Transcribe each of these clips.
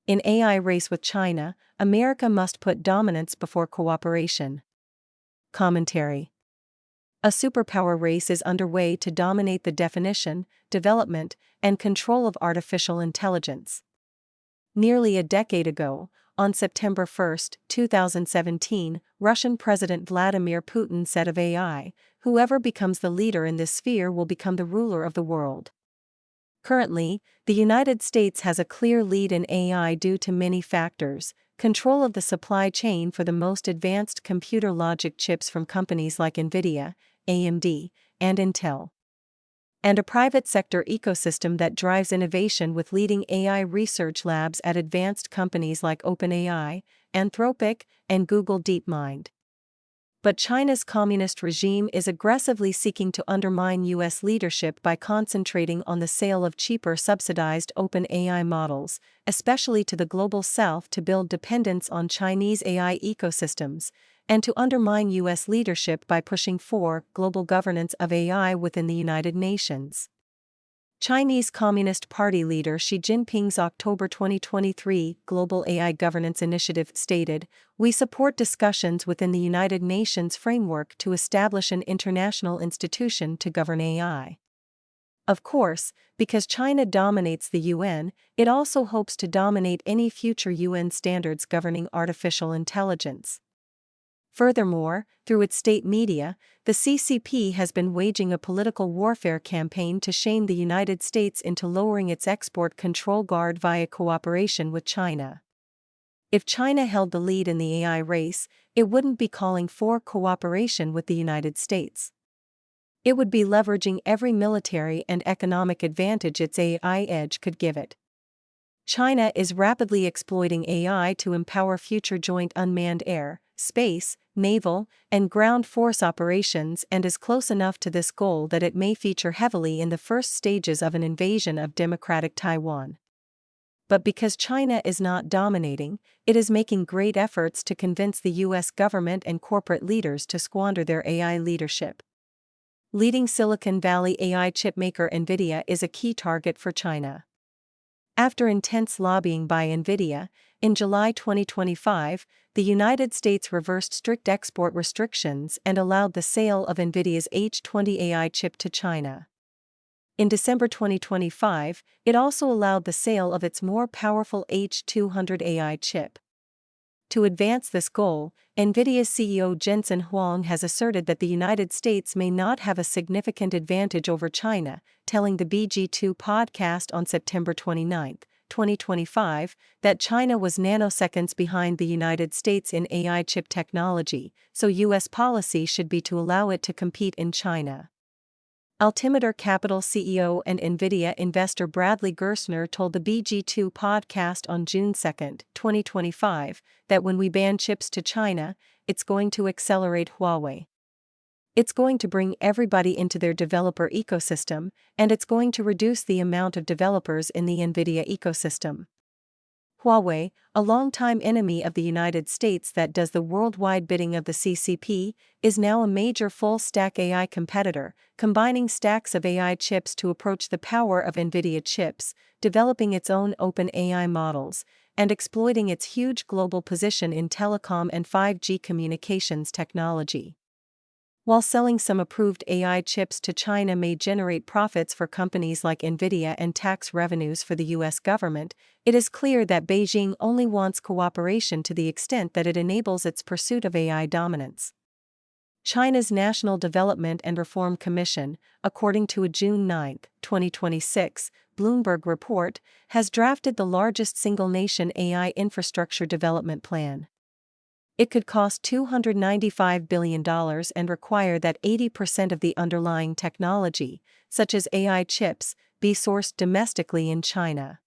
In AI race with China, America must put dominance before cooperation. Commentary. A superpower race is underway to dominate the definition, development, and control of artificial intelligence. Nearly a decade ago, on September 1, 2017, Russian President Vladimir Putin said of AI, "Whoever becomes the leader in this sphere will become the ruler of the world." Currently, the United States has a clear lead in AI due to many factors: control of the supply chain for the most advanced computer logic chips from companies like NVIDIA, AMD, and Intel, and a private sector ecosystem that drives innovation with leading AI research labs at advanced companies like OpenAI, Anthropic, and Google DeepMind. But China's communist regime is aggressively seeking to undermine U.S. leadership by concentrating on the sale of cheaper subsidized OpenAI models, especially to the global south, to build dependence on Chinese AI ecosystems, and to undermine U.S. leadership by pushing for global governance of AI within the United Nations. Chinese Communist Party leader Xi Jinping's October 2023 Global AI Governance Initiative stated, "We support discussions within the United Nations framework to establish an international institution to govern AI." Of course, because China dominates the UN, it also hopes to dominate any future UN standards governing artificial intelligence. Furthermore, through its state media, the CCP has been waging a political warfare campaign to shame the United States into lowering its export control guard via cooperation with China. If China held the lead in the AI race, it wouldn't be calling for cooperation with the United States. It would be leveraging every military and economic advantage its AI edge could give it. China is rapidly exploiting AI to empower future joint unmanned air, space, naval, and ground force operations, and is close enough to this goal that it may feature heavily in the first stages of an invasion of democratic Taiwan. But because China is not dominating, it is making great efforts to convince the U.S. government and corporate leaders to squander their AI leadership. Leading Silicon Valley AI chipmaker NVIDIA is a key target for China. After intense lobbying by NVIDIA, in July 2025, the United States reversed strict export restrictions and allowed the sale of NVIDIA's H20 AI chip to China. In December 2025, it also allowed the sale of its more powerful H200 AI chip. To advance this goal, NVIDIA's CEO Jensen Huang has asserted that the United States may not have a significant advantage over China, telling the BG2 podcast on September 29, 2025, that China was nanoseconds behind the United States in AI chip technology, so U.S. policy should be to allow it to compete in China. Altimeter Capital CEO and NVIDIA investor Bradley Gerstner told the BG2 podcast on June 2, 2025, that when we ban chips to China, it's going to accelerate Huawei. It's going to bring everybody into their developer ecosystem, and it's going to reduce the amount of developers in the NVIDIA ecosystem. Huawei, a longtime enemy of the United States that does the worldwide bidding of the CCP, is now a major full-stack AI competitor, combining stacks of AI chips to approach the power of NVIDIA chips, developing its own open AI models, and exploiting its huge global position in telecom and 5G communications technology. While selling some approved AI chips to China may generate profits for companies like NVIDIA and tax revenues for the U.S. government, it is clear that Beijing only wants cooperation to the extent that it enables its pursuit of AI dominance. China's National Development and Reform Commission, according to a June 9, 2026, Bloomberg report, has drafted the largest single-nation AI infrastructure development plan. It could cost $295 billion and require that 80% of the underlying technology, such as AI chips, be sourced domestically in China.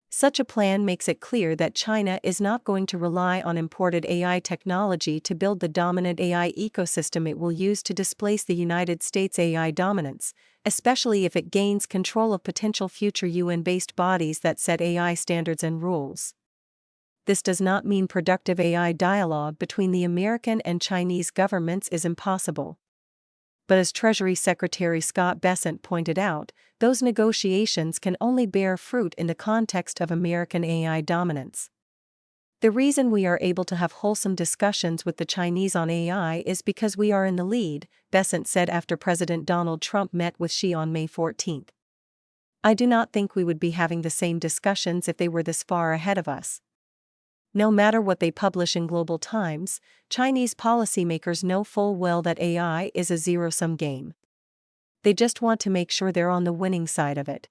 Such a plan makes it clear that China is not going to rely on imported AI technology to build the dominant AI ecosystem it will use to displace the United States' AI dominance, especially if it gains control of potential future UN-based bodies that set AI standards and rules. This does not mean productive AI dialogue between the American and Chinese governments is impossible. But as Treasury Secretary Scott Bessent pointed out, those negotiations can only bear fruit in the context of American AI dominance. The reason we are able to have wholesome discussions with the Chinese on AI is because we are in the lead, Bessent said after President Donald Trump met with Xi on May 14. I do not think we would be having the same discussions if they were this far ahead of us. No matter what they publish in Global Times, Chinese policymakers know full well that AI is a zero-sum game. They just want to make sure they're on the winning side of it.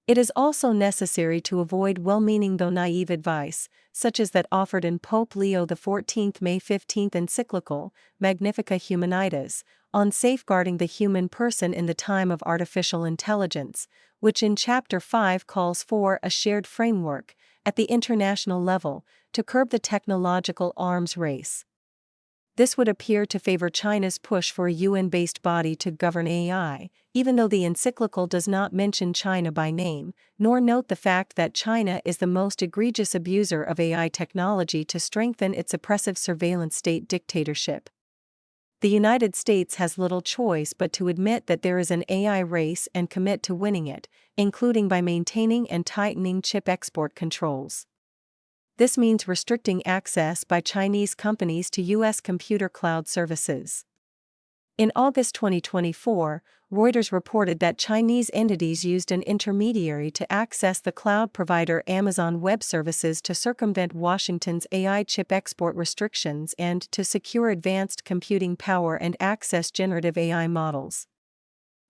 It is also necessary to avoid well-meaning though naive advice, such as that offered in Pope Leo XIV May 15 encyclical, Magnifica Humanitas, on safeguarding the human person in the time of artificial intelligence, which in Chapter 5 calls for a shared framework, at the international level, to curb the technological arms race. This would appear to favor China's push for a UN-based body to govern AI, even though the encyclical does not mention China by name, nor note the fact that China is the most egregious abuser of AI technology to strengthen its oppressive surveillance state dictatorship. The United States has little choice but to admit that there is an AI race and commit to winning it, including by maintaining and tightening chip export controls. This means restricting access by Chinese companies to U.S. computer cloud services. In August 2024, Reuters reported that Chinese entities used an intermediary to access the cloud provider Amazon Web Services to circumvent Washington's AI chip export restrictions and to secure advanced computing power and access generative AI models.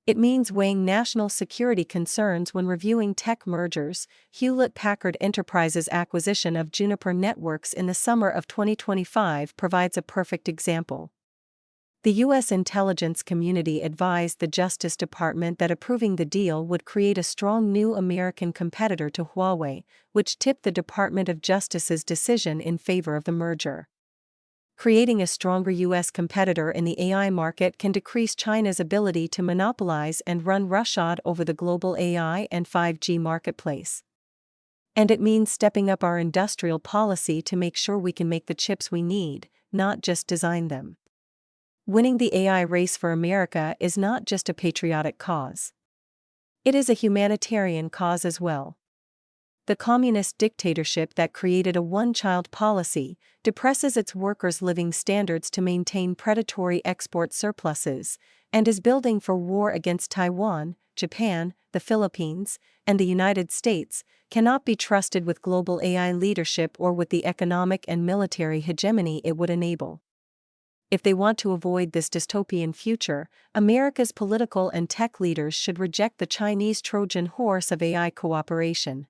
It means weighing national security concerns when reviewing tech mergers. Hewlett-Packard Enterprise's acquisition of Juniper Networks in the summer of 2025 provides a perfect example. The U.S. intelligence community advised the Justice Department that approving the deal would create a strong new American competitor to Huawei, which tipped the Department of Justice's decision in favor of the merger. Creating a stronger U.S. competitor in the AI market can decrease China's ability to monopolize and run roughshod over the global AI and 5G marketplace. And it means stepping up our industrial policy to make sure we can make the chips we need, not just design them. Winning the AI race for America is not just a patriotic cause. It is a humanitarian cause as well. The communist dictatorship that created a one-child policy depresses its workers' living standards to maintain predatory export surpluses, and is building for war against Taiwan, Japan, the Philippines, and the United States, cannot be trusted with global AI leadership or with the economic and military hegemony it would enable. If they want to avoid this dystopian future, America's political and tech leaders should reject the Chinese Trojan horse of AI cooperation.